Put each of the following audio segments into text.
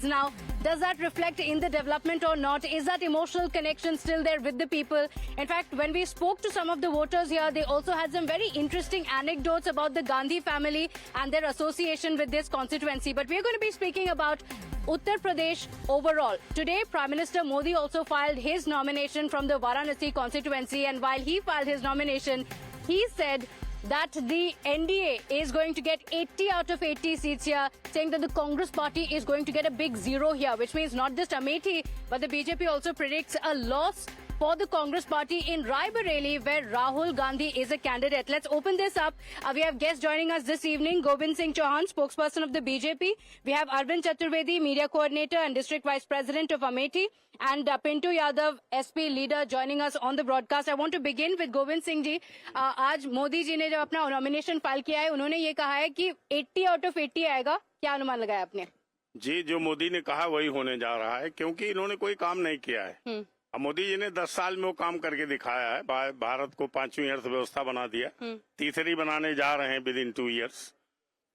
decades now. Does that reflect in the development or not? Is that emotional connection still there with the people? In fact, when we spoke to some of the voters here, they also had some very interesting anecdotes about the Gandhi family and their association with this constituency. But we're going to be speaking about Uttar Pradesh overall. Today, Prime Minister Modi also filed his nomination from the Varanasi constituency, and while he filed his nomination, he said that the NDA is going to get 80 out of 80 seats here, saying that the Congress party is going to get a big zero here, which means not just Amethi, but the BJP also predicts a loss for the Congress party in Raebareli, where Rahul Gandhi is a candidate. Let's open this up. We have guests joining us this evening. Gobind Singh Chauhan, spokesperson of the BJP. We have Arvind Chaturvedi, media coordinator and district vice president of Amethi. And Pintu Yadav, SP leader, joining us on the broadcast. I want to begin with Gobind Singh ji. आज मोदी जी ने जब अपना nomination file किया है, उन्होंने ये कहा है कि 80 आउट ऑफ 80 आएगा. क्या अनुमान लगाया आपने? जी, जो मोदी ने कहा वही होने जा रहा है, क्योंकि इन्होंने कोई काम नहीं किया है. अब मोदी जी ने 10 साल में वो काम करके दिखाया है. भारत को 5वीं अर्थव्यवस्था बना दिया, तीसरी बनाने जा रहे हैं विद इन 2 इयर्स.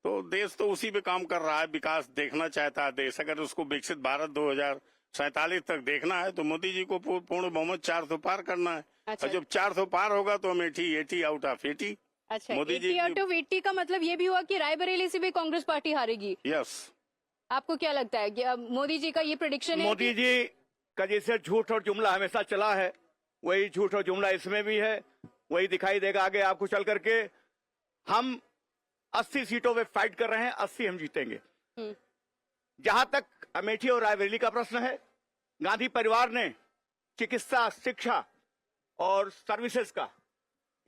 तो देश तो उसी पे काम कर रहा है. विकास देखना चाहता है देश. अगर उसको विकसित भारत 2047 तक देखना है तो मोदी जी को पूर्ण बहुमत 400 पार करना है. अच्छा. और जब 400 पार होगा तो अमेठी 80 आउट ऑफ 80. अच्छा, मोदी 80 आउट ऑफ 80 का मतलब ये भी हुआ कि रायबरेली से भी कांग्रेस पार्टी हारेगी. यस. आपको क्या लगता है कि मोदी जी का ये प्रेडिक्शन है? मोदी जी का जैसे झूठ और जुमला हमेशा चला है, वही झूठ और जुमला इसमें भी है. वही दिखाई देगा आगे आपको चल करके. हम 80 सीटों पे फाइट कर रहे हैं, 80 हम जीतेंगे. जहां तक अमेठी और रायबरेली का प्रश्न है, गांधी परिवार ने चिकित्सा, शिक्षा और सर्विसेज का,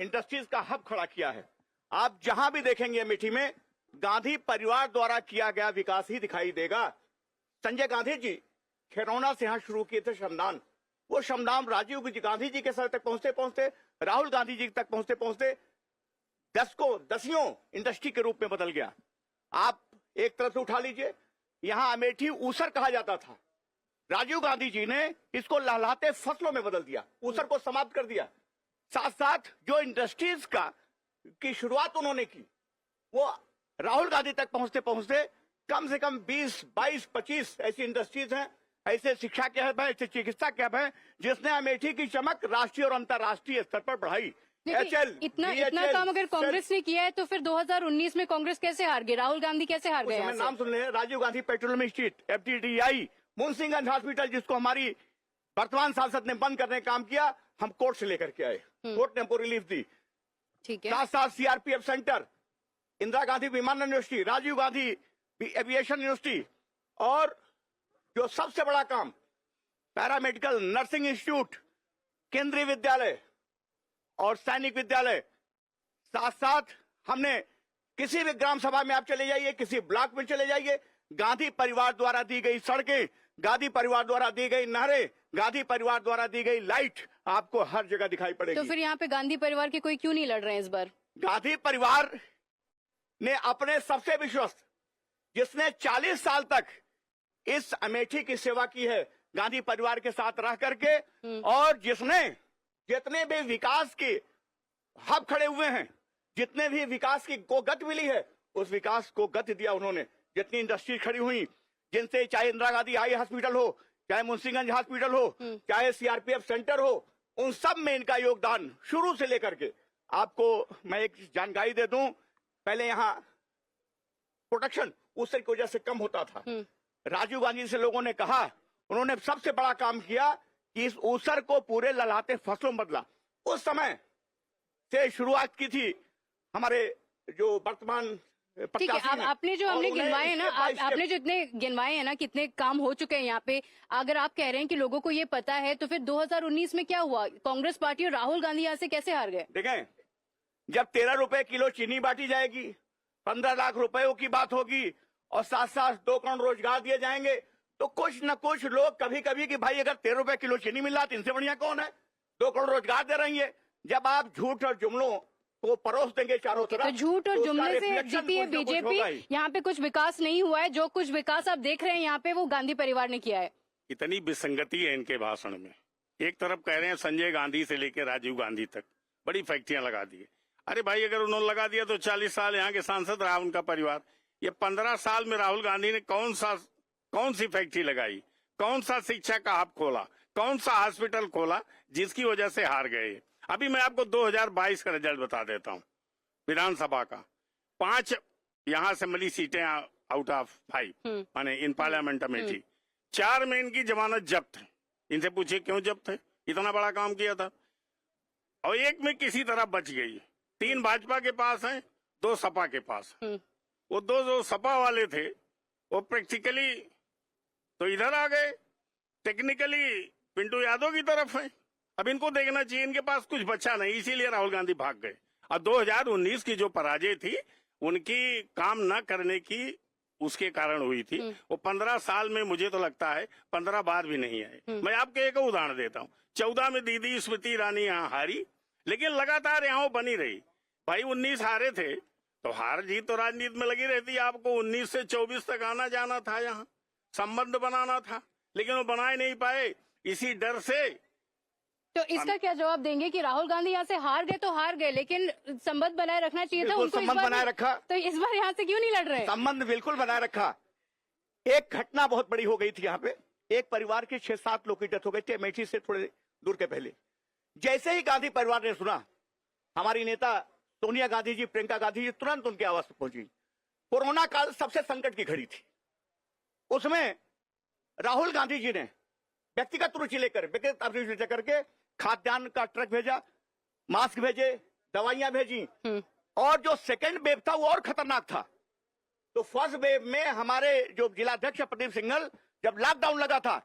इंडस्ट्रीज का हब खड़ा किया है. आप जहां भी देखेंगे अमेठी में गांधी परिवार द्वारा किया गया विकास ही दिखाई देगा. संजय गांधी जी खिरौना से यहां शुरू किए थे श्रमदान. वो श्रमदान राजीव गांधी जी के सर तक पहुंचते पहुंचते, राहुल गांधी जी तक पहुंचते पहुंचते दसियों इंडस्ट्री के रूप में बदल गया. आप एक तरफ से उठा लीजिए, यहां अमेठी ऊसर कहा जाता था. राजीव गांधी जी ने इसको लहलहाते फसलों में बदल दिया, ऊसर को समाप्त कर दिया. साथ साथ जो इंडस्ट्रीज की शुरुआत उन्होंने की, वो राहुल गांधी तक पहुंचते पहुंचते कम से कम 20, 22, 25 ऐसी इंडस्ट्रीज हैं, ऐसे शिक्षा के हब है, ऐसे चिकित्सा के हब है, जिसने अमेठी की चमक राष्ट्रीय और अंतर्राष्ट्रीय स्तर पर बढ़ाई. इतना काम अगर कांग्रेस ने किया है तो फिर 2019 में कांग्रेस कैसे हार गई? राहुल गांधी कैसे हार गए? नाम सुन ले, Rajiv Gandhi petroleum institute, FTDI, Munshiganj hospital, जिसको हमारी वर्तमान सांसद ने बंद करने का काम किया, हम कोर्ट से लेकर के आए. कोर्ट ने हमको रिलीफ दी. ठीक है. साथ साथ CRPF centre, Indira Gandhi Viman university, Rajiv Gandhi aviation university, और जो सबसे बड़ा काम पैरामेडिकल नर्सिंग इंस्टीट्यूट, केंद्रीय विद्यालय और सैनिक विद्यालय. साथ साथ हमने किसी भी ग्राम सभा में आप चले जाइए, किसी ब्लॉक में चले जाइए, गांधी परिवार द्वारा दी गई सड़कें, गांधी परिवार द्वारा दी गई नहरें, गांधी परिवार द्वारा दी गई लाइट आपको हर जगह दिखाई पड़ेगी. तो फिर यहाँ पे गांधी परिवार के कोई क्यों नहीं लड़ रहे हैं इस बार? गांधी परिवार ने अपने सबसे विश्वस्त, जिसने 40 साल तक इस अमेठी की सेवा की है गांधी परिवार के साथ रह करके, और जिसने जितने भी विकास के हब खड़े हुए हैं, जितने भी विकास की को गति मिली है, उस विकास को गति दिया उन्होंने. जितनी इंडस्ट्री खड़ी हुई, जिनसे चाहे इंदिरा गांधी आई हॉस्पिटल हो, चाहे मुंशीगंज हॉस्पिटल हो, चाहे CRPF सेंटर हो, उन सब में इनका योगदान शुरू से लेकर के. आपको मैं एक जानकारी दे दूं, पहले यहाँ प्रोटेक्शन उससे की वजह से कम होता था. राजीव गांधी से लोगों ने कहा, उन्होंने सबसे बड़ा काम किया कि इस ऊसर को पूरे लहलहाते फसलों में बदला. उस समय से शुरुआत की थी हमारे जो वर्तमान. ठीक है. आपने जो हमने गिनवाए हैं ना, आपने जो इतने गिनवाए हैं ना, कितने काम हो चुके हैं यहाँ पे, अगर आप कह रहे हैं कि लोगों को ये पता है, तो फिर 2019 में क्या हुआ? कांग्रेस पार्टी और राहुल गांधी यहाँ से कैसे हार गए? देखें, जब 13 रुपए किलो चीनी बांटी जाएगी, 15 लाख रुपयों की बात होगी, और साथ साथ 2 करोड़ रोजगार दिए जाएंगे, तो कुछ न कुछ लोग कभी कभी कि भाई अगर 13 रुपए किलो चीनी मिल रहा है, इनसे बढ़िया कौन है? 2 करोड़ रोजगार दे रही है. जब आप झूठ और जुमलों को परोस देंगे चारों तरफ, तो झूठ और जुमले से जीती है बीजेपी. यहाँ पे कुछ विकास नहीं हुआ है. जो कुछ विकास आप देख रहे हैं यहाँ पे, वो गांधी परिवार ने किया है. इतनी विसंगति है इनके भाषण में. एक तरफ कह रहे हैं संजय गांधी से लेकर राजीव गांधी तक बड़ी फैक्ट्रियां लगा दी. अरे भाई, अगर उन्होंने लगा दिया तो 40 साल यहाँ के सांसद रहा उनका परिवार. ये 15 साल में राहुल गांधी ने कौन सा कौन सी फैक्ट्री लगाई, कौन सा शिक्षा का हब खोला, कौन सा हॉस्पिटल खोला, जिसकी वजह से हार गए। अभी मैं आपको 2022 का रिजल्ट बता देता हूँ। विधानसभा का 5 यहाँ असेंबली सीटें आउट ऑफ 5 माने इन पार्लियामेंट अमेठी, 4 में इनकी जमानत जब्त है। इनसे पूछिए क्यों जब्त है, इतना बड़ा काम किया था। और एक में किसी तरह बच गई। 3 भाजपा के पास हैं, 2 सपा के पास हैं। वो 2 जो सपा वाले थे वो प्रैक्टिकली तो इधर आ गए, टेक्निकली पिंटू यादव की तरफ है। अब इनको देखना चाहिए, इनके पास कुछ बचा नहीं, इसीलिए राहुल गांधी भाग गए। और 2019 की जो पराजय थी उनकी काम न करने की उसके कारण हुई थी। वो 15 साल में मुझे तो लगता है 15 बार भी नहीं आए। मैं आपको एक उदाहरण देता हूँ। 14 में दीदी स्मृति ईरानी यहाँ हारी, लेकिन लगातार यहाँ वो बनी रही। भाई 19 हारे थे तो हार जीत तो राजनीति में लगी रहती है। आपको 19 से 24 तक आना जाना था, यहाँ संबंध बनाना था, लेकिन वो बना ही नहीं पाए। इसी डर से तो इसका क्या जवाब देंगे कि राहुल गांधी यहाँ से हार गए तो हार गए, लेकिन संबंध बनाए रखना चाहिए था उनको। संबंध बनाए रखा, तो इस बार यहाँ से क्यों नहीं लड़ रहे? संबंध बिल्कुल बनाए रखा। एक घटना बहुत बड़ी हो गई थी यहाँ पे। एक परिवार के 6-7 लोग की डेथ हो गई थी अमेठी से थोड़े दूर के पहले। जैसे ही गांधी परिवार ने सुना, हमारी नेता सोनिया गांधी जी, प्रियंका गांधी जी तुरंत उनके आवास पर पहुंची। कोरोना काल सबसे संकट की घड़ी थी, उसमें राहुल गांधी जी ने व्यक्तिगत रुचि लेकर, व्यक्तिगत रुचि लेकर के खाद्यान्न का ट्रक भेजा, मास्क भेजे, दवाइयां भेजी। और जो सेकंड वेव था वो और खतरनाक था। तो फर्स्ट वेव में हमारे जो जिलाध्यक्ष प्रदीप सिंघल, जब लॉकडाउन लगा था,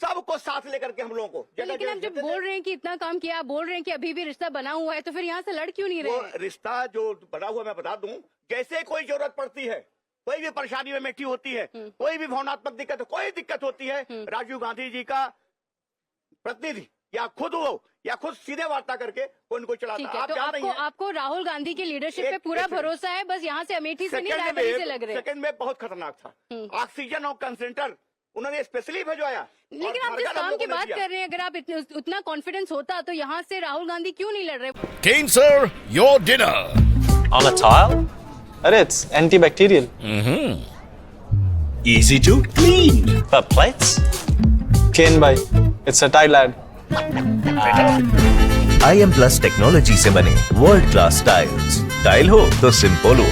सबको साथ लेकर के हम लोगों को लेकिन आप जब बोल रहे हैं कि इतना काम किया, आप बोल रहे हैं कि अभी भी रिश्ता बना हुआ है, तो फिर यहाँ से लड़ क्यों नहीं रहे? वो रिश्ता जो बना हुआ, मैं बता दूं, जैसे कोई जरूरत पड़ती है, कोई भी परेशानी में मेठी होती है, कोई भी भावनात्मक दिक्कत, कोई दिक्कत होती है, राजीव गांधी जी का प्रतिनिधि या खुद हो या खुद सीधे वार्ता करके कोई न कोई चलाता है। तो आपको राहुल गांधी की लीडरशिप पे पूरा भरोसा है, बस यहाँ से अमेठी से नहीं, रायबरेली से लग रहे। सेकंड में बहुत खतरनाक था। ऑक्सीजन और कंसेंट्रेटर उन्होंने स्पेशली भिजवाया। लेकिन आप जिस काम की बात कर रहे हैं, अगर आप उतना कॉन्फिडेंस होता तो यहाँ से राहुल गांधी क्यों नहीं लड़ रहे? Cancer, your dinner. On a tile? Arey, it's antibacterial. Easy to clean. But plates? Cane bhai, it's a tile ad. IM Plus technology से बने वर्ल्ड क्लास टाइल्स। टाइल हो तो सिंपल हो।